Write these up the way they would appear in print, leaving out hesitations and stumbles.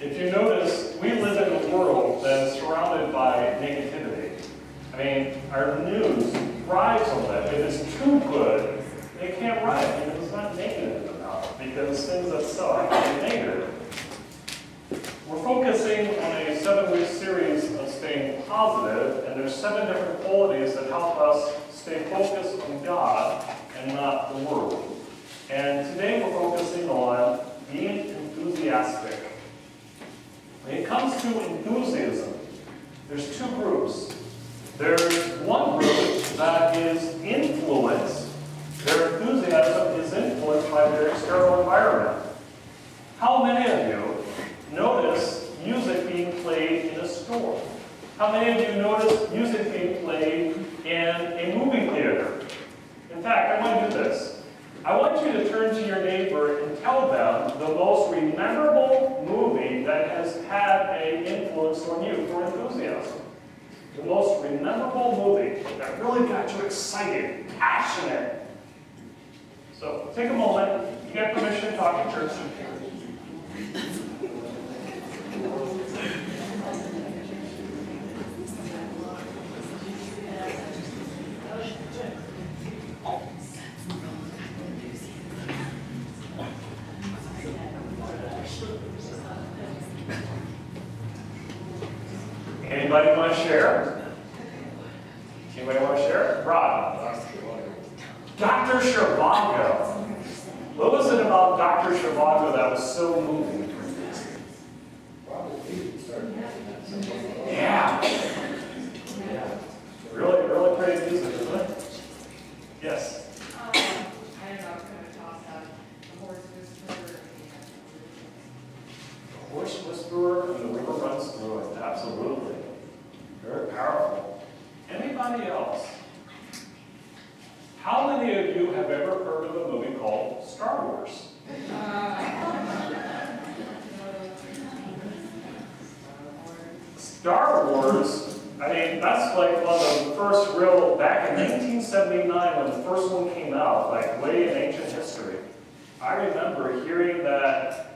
If you notice, we live in a world that's surrounded by negativity. I mean, our news thrives on that. If it's too good, they can't write it because it's not negative enough, because things that suck are negative. We're focusing on a 7-week series of staying positive, and there's 7 different qualities that help us stay focused on God and not the world. And today we're focusing on being enthusiastic. When it comes to enthusiasm, there's 2 groups. There's one group that is influenced. Their enthusiasm is influenced by their external environment. How many of you notice music being played in a store? How many of you notice music being played in a movie theater? In fact, I want to do this. I want you to turn to your neighbor and tell them the most memorable movie that has had an influence on you for enthusiasm. The most memorable movie that really got you excited, passionate. So take a moment. You get permission to talk in church. Anybody want to share? Anybody want to share? Rod. Dr. Zhivago. What was it about Dr. Zhivago that was so moving? Yeah. Really, really pretty music, isn't it? Yes. I don't know, I'm kind of tossed out. The horse whisperer. The horse whisperer and the river runs through it. Absolutely. Very powerful. Anybody else? How many of you have ever heard of a movie called Star Wars? Star Wars, I mean, that's like one of the first real, back in 1979 when the first one came out, like way in ancient history. I remember hearing that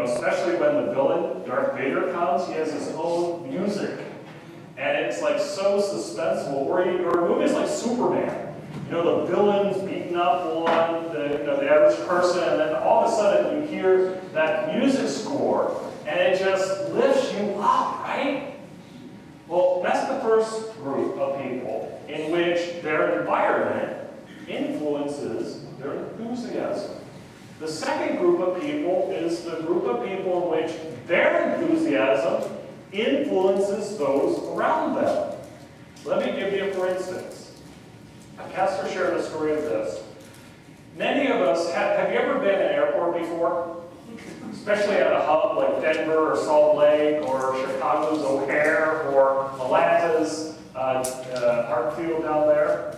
especially when the villain, Darth Vader, comes, he has his own music. And it's like so suspenseful. Or movies like Superman. You know, the villain's beating up on the average person, and then all of a sudden you hear that music score, and it just lifts you up, right? Well, that's the first group of people in which their environment influences their enthusiasm. The second group of people is the group of people in which their enthusiasm influences those around them. Let me give you, for instance, a pastor shared a story of this. Many of us, have you ever been in an airport before? Especially at a hub like Denver or Salt Lake or Chicago's O'Hare or Atlanta's Hartfield down there.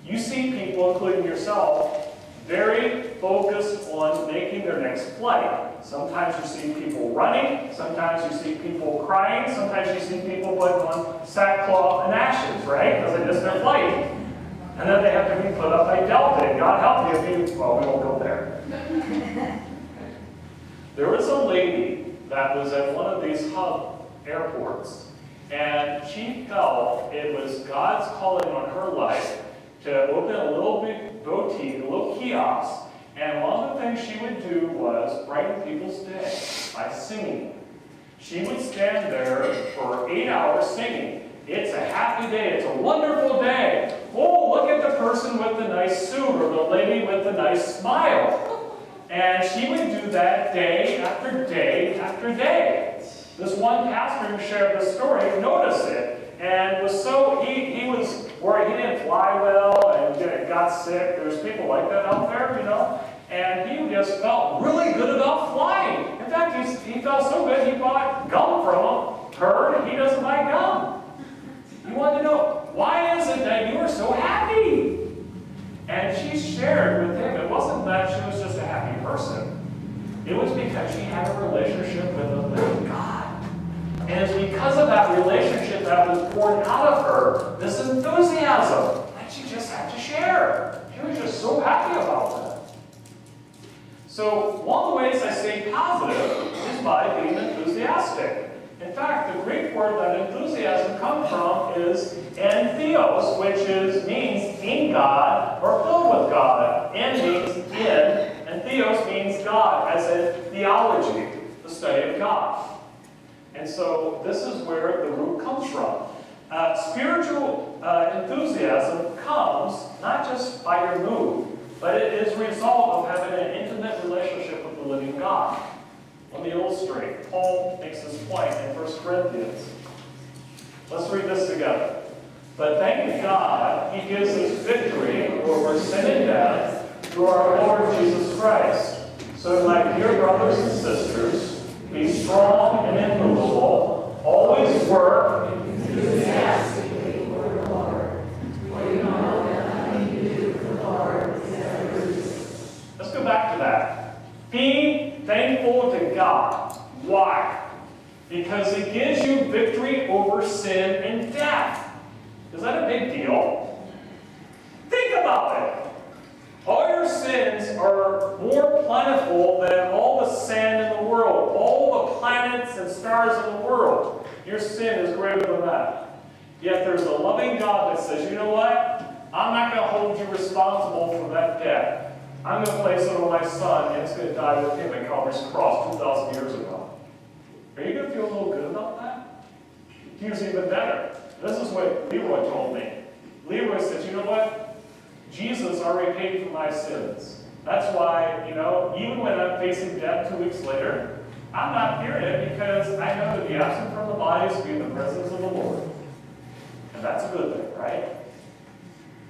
You see people, including yourself, very focused on making their next flight. Sometimes you see people running, sometimes you see people crying, sometimes you see people putting on sackcloth and ashes, right? Because they missed their flight. And then they have to be put up by Delta. And God help you if you, well, we won't go there. There was a lady that was at one of these hub airports, and she felt it was God's calling on her life to open a little big boutique, a little kiosk, and one of the things she would do was brighten people's day by singing. She would stand there for 8 hours singing. It's a happy day, it's a wonderful day. Oh, look at the person with the nice suit or the lady with the nice smile. And she would do that day after day after day. This one pastor who shared this story noticed it and was so, he was worried he didn't fly well and got sick. There's people like that out there, you know. And he just felt really good about flying. In fact, he felt so good he bought gum from her, and he doesn't buy gum. He wanted to know, why is it that you are so happy? And she shared with him, it wasn't that she was just a happy person. It was because she had a relationship with a living God. And it's because of that relationship that was poured out of her, this enthusiasm that she just had to share. She was just so happy about that. So one of the ways I stay positive is by being enthusiastic. In fact, the Greek word that enthusiasm comes from is entheos, which means in God or filled with God. En means in, and theos means God, as in theology, the study of God. And so this is where the root comes from. Spiritual enthusiasm comes not just by your mood, but it is a result of having an intimate relationship with the living God. Let me illustrate. Paul makes this point in 1 Corinthians. Let's read this together. But thank God he gives us victory over sin and death through our Lord Jesus Christ. So my dear brothers and sisters, be strong and immovable, always work enthusiastically for the Lord, for you know that nothing you do for the Lord is ever useless. Let's go back to that. Be thankful to God. Why? Because it gives you victory over sin and death. Is that a big deal? Think about it. All your sins are more plentiful than all the sand in the world, all the planets and stars in the world. Your sin is greater than that. Yet there's a loving God that says, you know what? I'm not going to hold you responsible for that debt. I'm going to place it on my son, and it's going to die with him at Calvary's cross 2,000 years ago. Are you going to feel a little good about that? Here's even better. This is what Leroy told me. Leroy said, you know what? Jesus already paid for my sins. That's why, even when I'm facing death 2 weeks later, I'm not fearing it because I know to be absent from the body is to be in the presence of the Lord. And that's a good thing, right?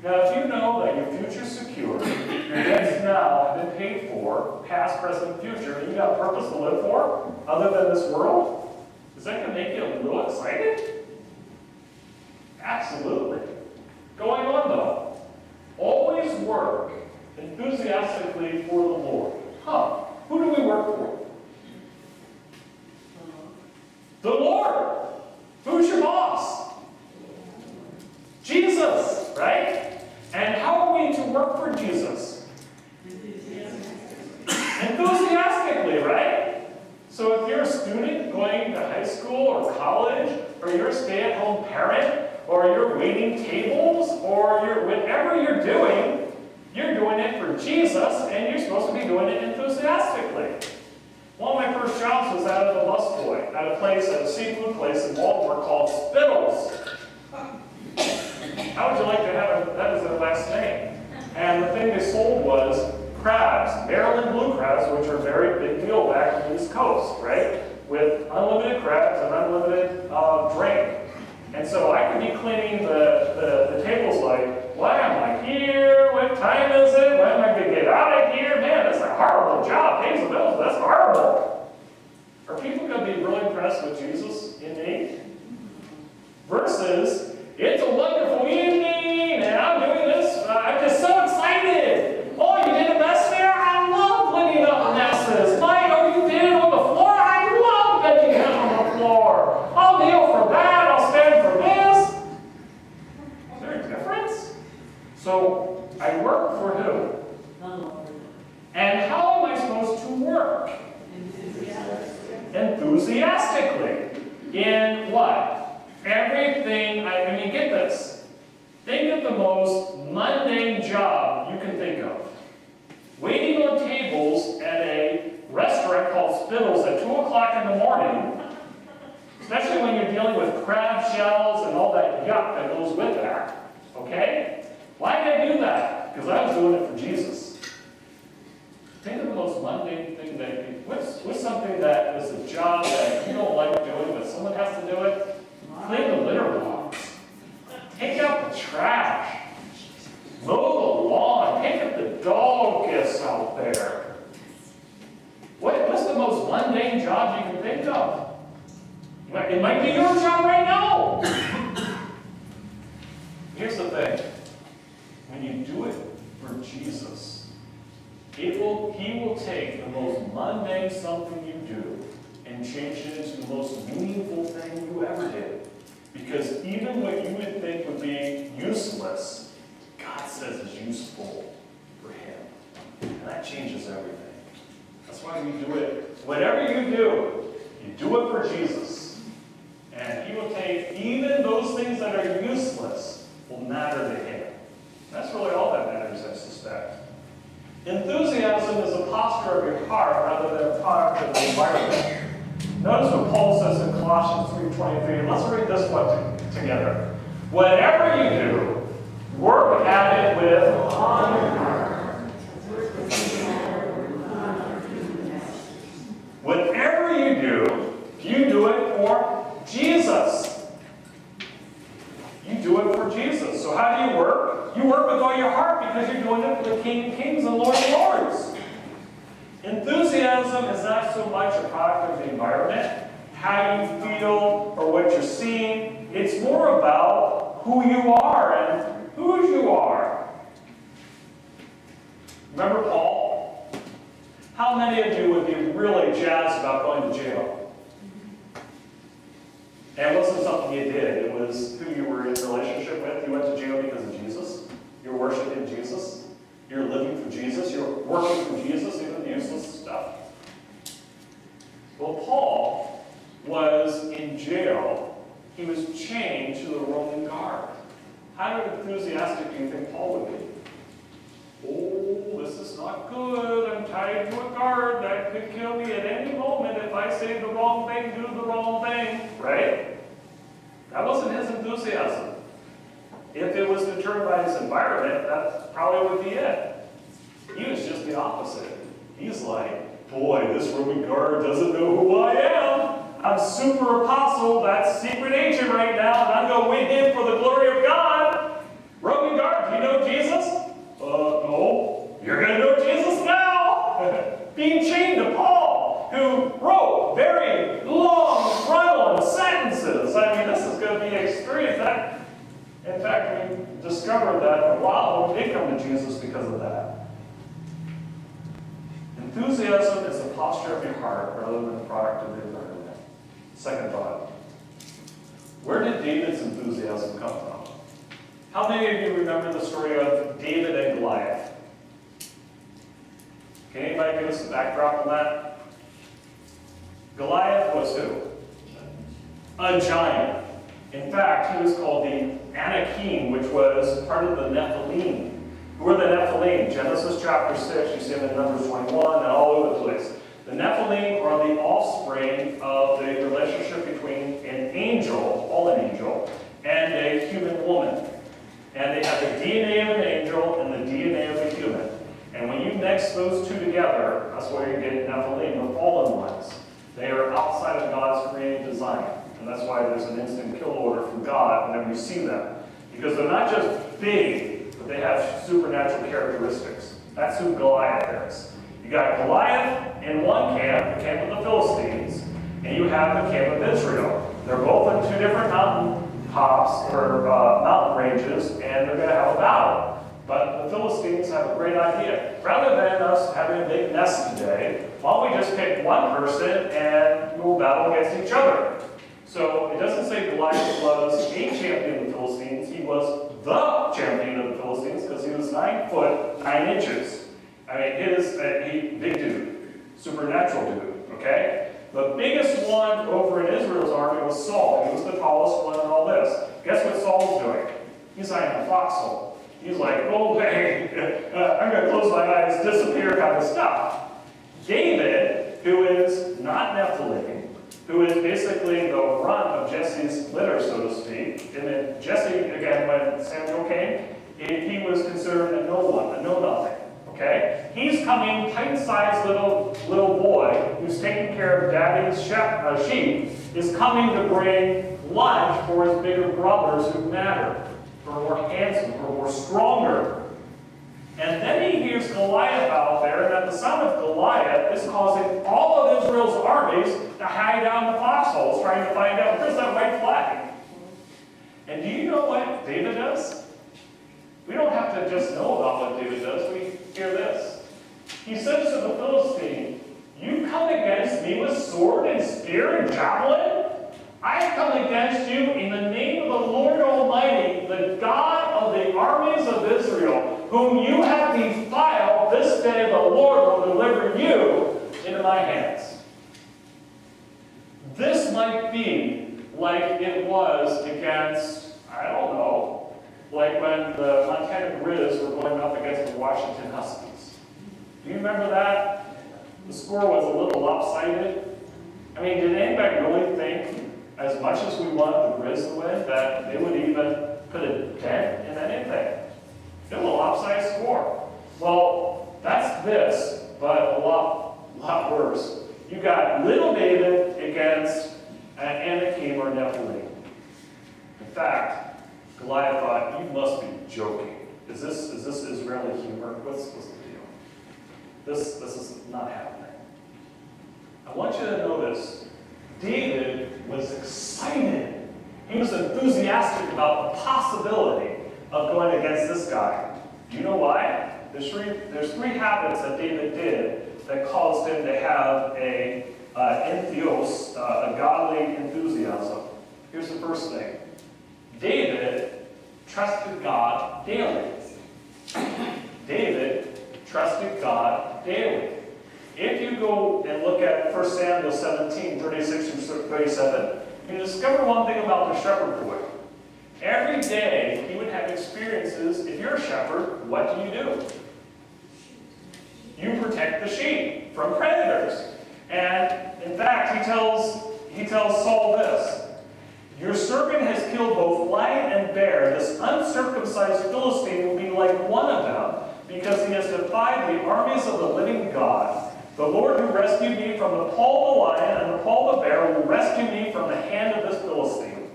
Now, if you know that your future's secure, your debts now have been paid for, past, present, future, and you got a purpose to live for, other than this world, is that going to make you a little excited? Absolutely. Going on, though. Always work enthusiastically for the Lord. Who do we work for? The Lord. Who's your boss? Jesus, right? And how are we to work for Jesus? Enthusiastically, right? So if you're a student going to high school or college, or you're a stay-at-home parent, or you're waiting tables, or whatever you're doing it for Jesus, and you're supposed to be doing it enthusiastically. One of my first jobs was out of a busboy, at a seafood place in Baltimore called Spittles. How would you like to have that as their last name? And the thing they sold was crabs, Maryland blue crabs, which are a very big deal back on the East Coast, right? With unlimited crabs and unlimited drink. And so I could be cleaning the tables like, why am I here? What time is it? When am I going to get out of here? Man, that's a horrible job. Pays the bills, that's horrible. Are people going to be really impressed with Jesus in me? Versus, it's a wonderful evening, and I'm doing this. I'm just so excited. Oh, you did a mess there? I love cleaning up messes. You did it on the floor? I love getting it on the floor. I'll kneel for that. I'll stand for this. Is there a difference? So, I work for who? And how am I supposed to work? Enthusiastically. In what? Everything, get this. Think of the most mundane job you can think of. Waiting on tables at a restaurant called Spittles at 2 o'clock in the morning, especially when you're dealing with crab shells and all that yuck that goes with that. Okay? Why did I do that? Because I was doing it for Jesus. Think of the most mundane thing what's something that is a job that you don't like doing, but someone has to do it? Clean the litter box. Take out the trash. Mow the lawn. Pick up the dog gifts out there. What's the most mundane job you can think of? It might be your job right now. Here's the thing. When you do it for Jesus, He will take the most mundane something you do and change it into the most meaningful thing you ever did. Because even what you would think would be useless, God says is useful for Him. And that changes everything. why we do it. Whatever you do it for Jesus. And he will take even those things that are useless will matter to him. That's really all that matters, I suspect. Enthusiasm is a posture of your heart rather than a product of the environment. Notice what Paul says in Colossians 3:23. Let's read this one together. Whatever you do, work at it with honor. Whatever you do it for Jesus. You do it for Jesus. So how do you work? You work with all your heart because you're doing it for the King of Kings and Lord of Lords. Enthusiasm is not so much a product of the environment, how you feel, or what you're seeing. It's more about who you are and whose you are. Remember Paul? How many of you would be really jazzed about going to jail? And it wasn't something you did. It was who you were in relationship with. You went to jail because of Jesus. You're worshiping Jesus. You're living for Jesus. You're working for Jesus, even the useless stuff. Well, Paul was in jail. He was chained to the Roman guard. How enthusiastic do you think Paul would be? Oh, this is not good. I'm tied to a guard that could kill me at any moment if I say the wrong thing, do the wrong thing. Right? That wasn't his enthusiasm. If it was determined by his environment, that probably would be it. He was just the opposite. He's like, boy, this Roman guard doesn't know who I am. I'm super apostle, that's secret agent right now, and I'm going to win him for the glory of God. Roman guard, do you know Jesus? No. You're going to know Jesus now. Being chained to Paul, who wrote very long, prevalent sentences. I mean, this is going to be an experience that, in fact, we discovered that a lot of them did come to Jesus because of that. Enthusiasm is a posture of your heart rather than a product of the environment. Second thought. Where did David's enthusiasm come from? How many of you remember the story of David and Goliath? Can anybody give us a backdrop on that? Goliath was who? A giant. In fact, he was called the Anakim, which was part of the Nephilim. Who are the Nephilim? Genesis chapter 6, you see them in Numbers 21, and all over the place. The Nephilim are the offspring of the relationship between an angel, fallen angel, and a human woman. And they have the DNA of an angel and the DNA of a human. And when you mix those two together, that's where you get Nephilim, the fallen ones. They are outside of God's created design. And that's why there's an instant kill order from God whenever you see them. Because they're not just big, but they have supernatural characteristics. That's who Goliath is. You got Goliath in one camp, the camp of the Philistines, and you have the camp of Israel. They're both on two different mountain tops or mountain ranges, and they're going to have a battle. But the Philistines have a great idea. Rather than us having a big mess today, why don't we just pick one person and we'll battle against each other? So it doesn't say Goliath was a champion of the Philistines. He was the champion of the Philistines because he was 9 foot 9 inches. I mean, big dude, supernatural dude, okay? The biggest one over in Israel's army was Saul. He was the tallest one and all this. Guess what Saul's doing? He's hiding in a foxhole. He's like, oh, hey, I'm going to close my eyes, disappear kind of stuff. David, who is not Nephilim, who is basically the runt of Jesse's litter, so to speak. And then Jesse, again, when Samuel came, he was considered a no one, a know-nothing. Okay? He's coming, tight-sized little boy who's taking care of daddy's sheep, is coming to bring lunch for his bigger brothers who matter, who are more handsome, who are more stronger. And then he hears Goliath out there, and that the son of Goliath is causing all of Israel's armies to hide down the foxholes, trying to find out where's that white flag. And do you know what David does? We don't have to just know about what David does. We hear this. He says to the Philistine, you come against me with sword and spear and javelin? I come against you in the name of the Lord Almighty, the God of the armies of Israel, whom you have defiled this day the Lord will deliver you into my hands. This might be like it was against, I don't know, like when the Montana Grizz were going up against the Washington Huskies. Do you remember that? The score was a little lopsided. I mean, did anybody really think, as much as we wanted the Grizz to win, that they would even put a dent in anything? It was a lopsided score. Well, that's this, but a lot worse. You got little David against Anakim or Nephilim. In fact, Goliath thought, you must be joking. Is this Israeli humor? What's the deal? This is not happening. I want you to notice, David was excited. He was enthusiastic about the possibility of going against this guy. Do you know why? There's three habits that David did that caused him to have a entheos, a godly enthusiasm. Here's the first thing. David trusted God daily. David trusted God daily. If you go and look at 1 Samuel 17, 36 through 37, you discover one thing about the shepherd boy. Every day he would have experiences. If you're a shepherd, what do? You protect the sheep from predators. And in fact, he tells Saul this. Your servant has killed both lion and bear. This uncircumcised Philistine will be like one of them, because he has defied the armies of the living God. The Lord who rescued me from the paw of the lion and the paw of the bear will rescue me from the hand of this Philistine.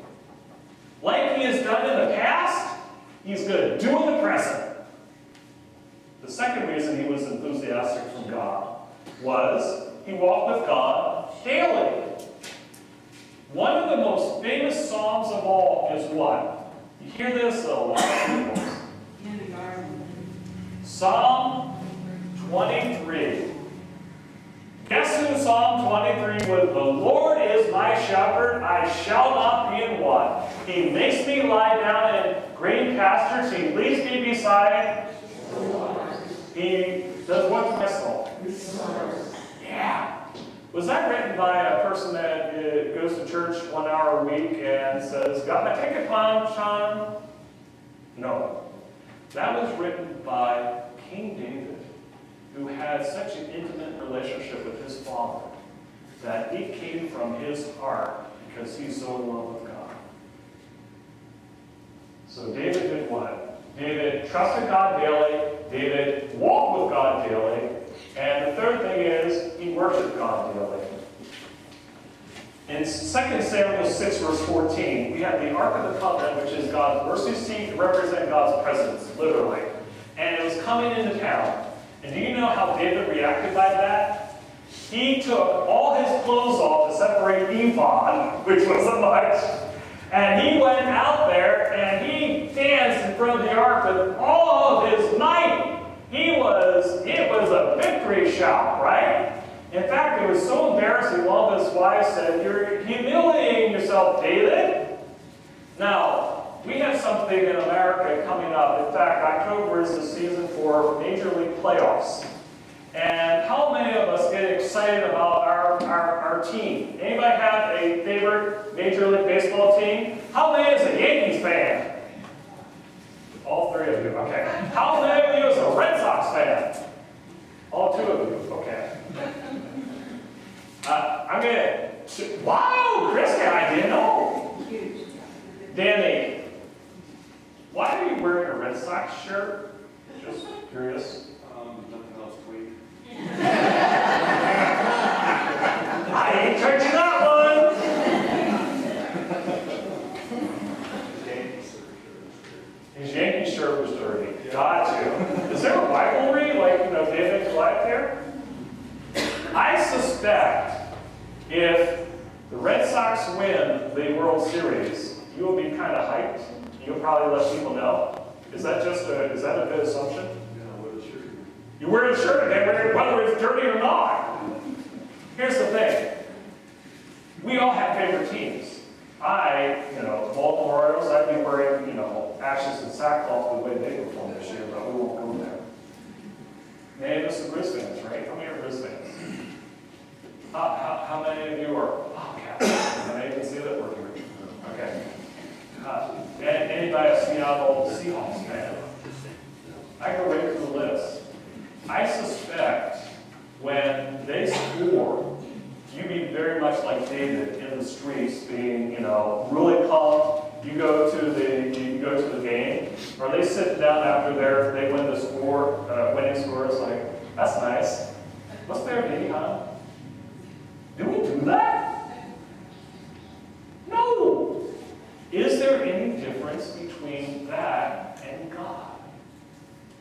Like he has done in the past, he's going to do in the present. The second reason he was enthusiastic from God was he walked with God daily. One of the most famous psalms of all is what? You hear this a lot of people. Psalm 23. Guess who Psalm 23 was? The Lord is my shepherd, I shall not be in want. He makes me lie down in green pastures. He leads me beside. He does what to my soul? Yeah. Was that written by a person that goes to church 1 hour a week and says, got my ticket punch on? No. That was written by King David, who had such an intimate relationship with his father that it came from his heart because he's so in love with God. So David did what? David trusted God daily. David walked with God daily. And the third thing is, he worshiped God daily. In 2 Samuel 6, verse 14, we have the Ark of the Covenant, which is God's mercy seat to represent God's presence, literally. And it was coming into town. And do you know how David reacted by that? He took all his clothes off to separate ephod, which wasn't much, and he went out there and he danced in front of the ark with all of his might. It was a victory shout, right? In fact, it was so embarrassing, one of his wives said, you're humiliating yourself, David. Now, we have something in America coming up. In fact, October is the season for Major League playoffs. And how many of us get excited about our team? Anybody have a favorite Major League Baseball team? How many is a Yankees fan? All three of you, okay. How many of you is a Red Sox fan? All two of you, okay. I'm going to, wow, Kristen, I didn't know. Danny, why are you wearing a Red Sox shirt? Just curious. Nothing else to week. I ain't touching that one. His Yankee shirt was dirty. Got you. Is there a rivalry like, David and Goliath here? I suspect if the Red Sox win the World Series, you will be kind of hyped. You'll probably let people know. Is that a good assumption? Yeah, I wear the shirt. You wear a shirt again, whether it's dirty or not. Here's the thing. We all have favorite teams. Baltimore Orioles, I'd be wearing, ashes and sackcloth the way they performed this year, but we won't go there. Many of us have on after they win the score, winning score. It's like, that's nice. Let's play our game, huh? Do we do that? No. Is there any difference between that and God?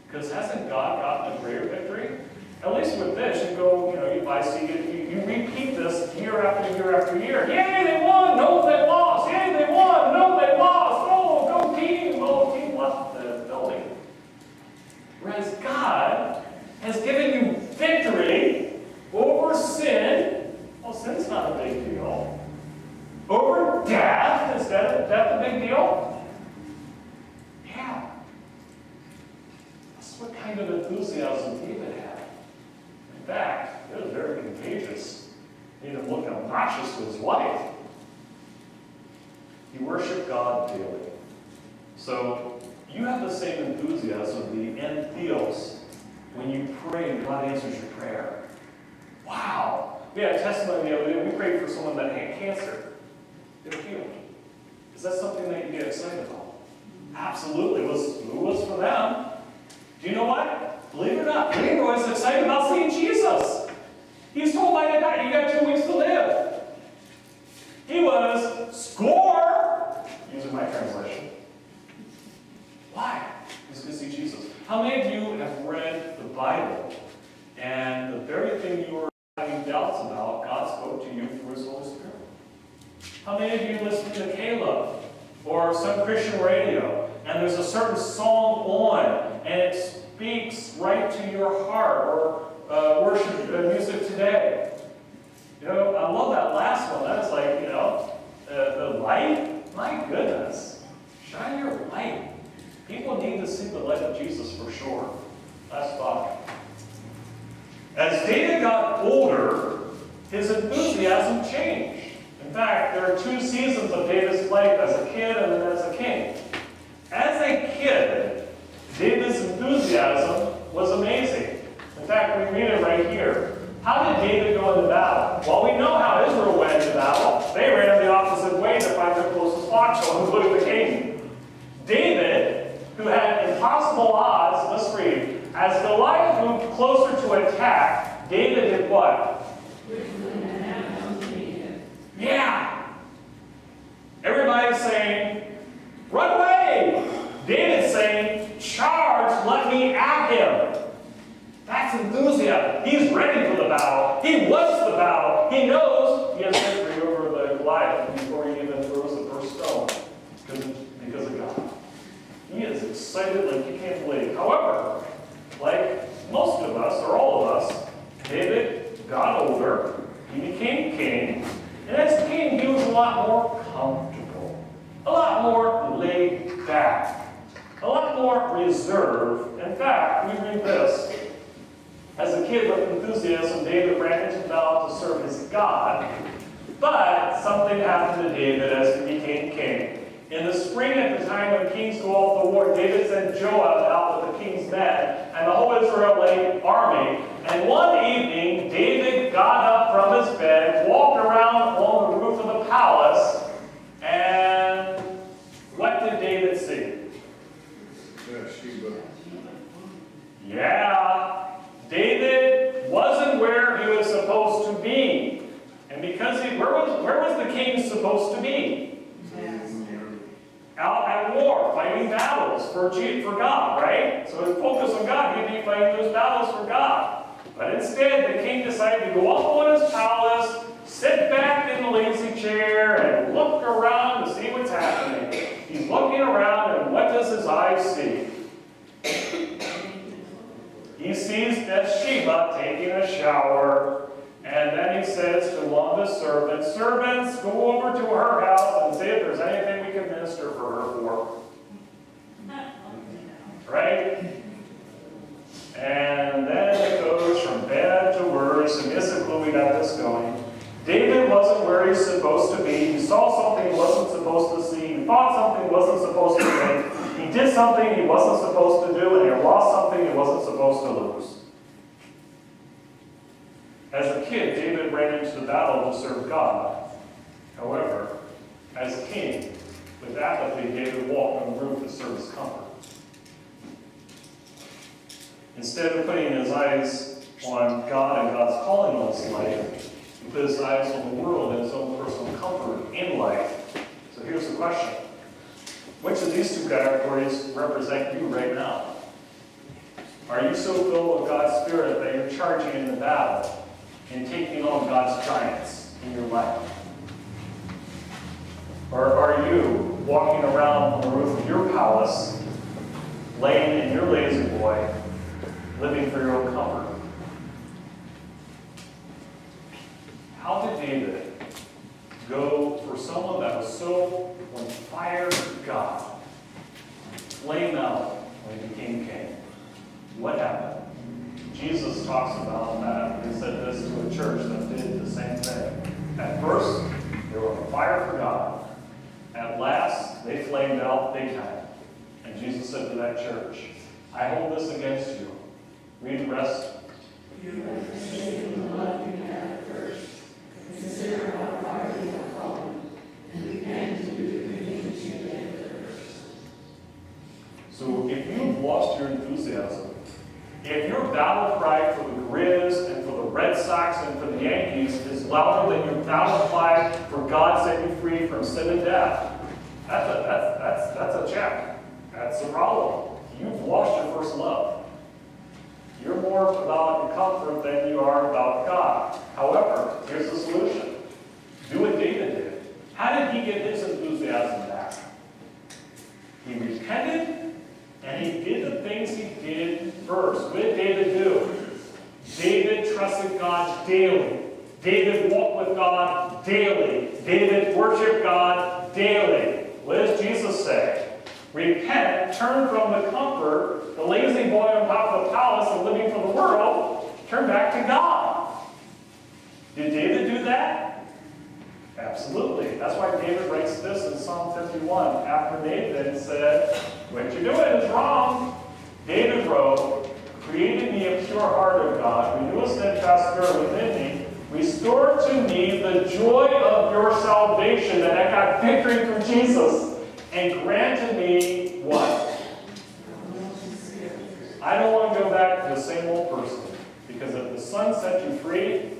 Because hasn't God gotten a greater victory? At least with this, you go, you buy seed, you repeat this year after year after year. Yay, they won! No, they lost! Yay, they won! No, they lost! Oh, go team! Oh, team left the building. Whereas God has given you victory over sin. Well, sin's not a big deal. Over death. Is death a big deal? Yeah. That's what kind of enthusiasm David had. In fact, it was very contagious. Made him look obnoxious to his wife. He worshiped God daily. So, you have the same enthusiasm, the entheos, when you pray and God answers your prayer. Wow! We had a testimony the other day. We prayed for someone that had cancer. They were healed. Is that something that you get excited about? Absolutely. It was for them. Do you know what? Believe it or not, Leroy is excited about seeing Jesus. He's told by the doctor, you got 2 weeks to live. He was score, using my translation. Why? He's going to see Jesus. How many of you have read the Bible, and the very thing you were having doubts about, God spoke to you through His Holy Spirit? How many of you listen to Caleb or some Christian radio, and there's a certain song on, and it speaks right to your heart, or worship music today? I love that last one. That's like, the light. My goodness, shine your light. People need to see the light of Jesus for sure. Last thought. As David got older, his enthusiasm changed. In fact, there are 2 seasons of David's life, as a kid and then as a king. As a kid, David's enthusiasm was amazing. In fact, we read it right here. How did David go into battle? Well, we know how Israel went into battle. They ran the opposite way to find their closest flock, so including the king. David, who had impossible odds, let's read. As Goliath moved closer to attack, David did what? Yeah. Everybody's saying, run away. David's saying, charge, let me at him. That's enthusiasm. He's ready for the battle. He wants the battle. He knows he has victory over the Goliath before he even throws the first stone because of God. He is excited like you can't believe. However, like most of us, or all of us, David got older. He became king. And as king, he was a lot more comfortable, a lot more laid back, a lot more reserved. In fact, we read this. As a kid with enthusiasm, David ran into battle to serve his God. But something happened to David as he became king. In the spring, at the time when kings go off to war, David sent Joab out with the king's men and the whole Israelite army. And one evening, David got up from his bed, walked around along the roof of the palace, and what did David see? Yeah. David wasn't where he was supposed to be. And because where was the king supposed to be? Out at war, fighting battles for God, right? So his focus on God, he'd be fighting those battles for God. But instead, the king decided to go up on his palace, sit back in the lazy chair, and look around to see what's happening. He's looking around, and what does his eyes see? He sees Bathsheba taking a shower, and then he says to one of his servants, servants, go over to her house and see if there's anything we can minister for her for. Right? And then it goes from bad to worse, and this is where we got this going. David wasn't where he's supposed to be. He saw something he wasn't supposed to see. He thought something he wasn't supposed to think. He did something he wasn't supposed to do, and he lost something he wasn't supposed to lose. As a kid, David ran into the battle to serve God. However, as king, with apathy, David walked on the roof to serve his comfort. Instead of putting his eyes on God and God's calling on his life, he put his eyes on the world and his own personal comfort in life. So here's the question. Which of these two categories represent you right now? Are you so filled with God's Spirit that you're charging into battle and taking on God's giants in your life? Or are you walking around on the roof of your palace, laying in your lazy boy, living for your own comfort? How did David go for someone that was so on fire for God, flame out when he became king? What happened? Jesus talks about that. He said this to a church that did the same thing. At first, they were on fire for God. At last, they flamed out big time. And Jesus said to that church, I hold this against you. Read the rest. You have forsaken the love you had at first. Consider how far you have fallen, and repent and do the things you did at first. So if you've lost your enthusiasm, if your battle cry for the Grizz and for the Red Sox and for the Yankees is louder than your battle cry for God set you free from sin and death, that's a check. That's a problem. You've lost your first love. You're more about your comfort than you are about God. However, here's the solution. Do what David did. How did he get his enthusiasm back? He repented, and he did the things he did first. What did David do? David trusted God daily. David walked with God daily. David worshiped God daily. What does Jesus say? Repent, turn from the comfort, the lazy boy on top of the palace and living for the world, turn back to God. Did David do that? Absolutely. That's why David writes this in Psalm 51. After Nathan said, what you're doing is wrong, David wrote, create in me a pure heart, O God, renew a steadfast spirit within me, restore to me the joy of your salvation, that I got victory through Jesus, and granted me what? I don't want to go back to the same old person, because if the Son set you free,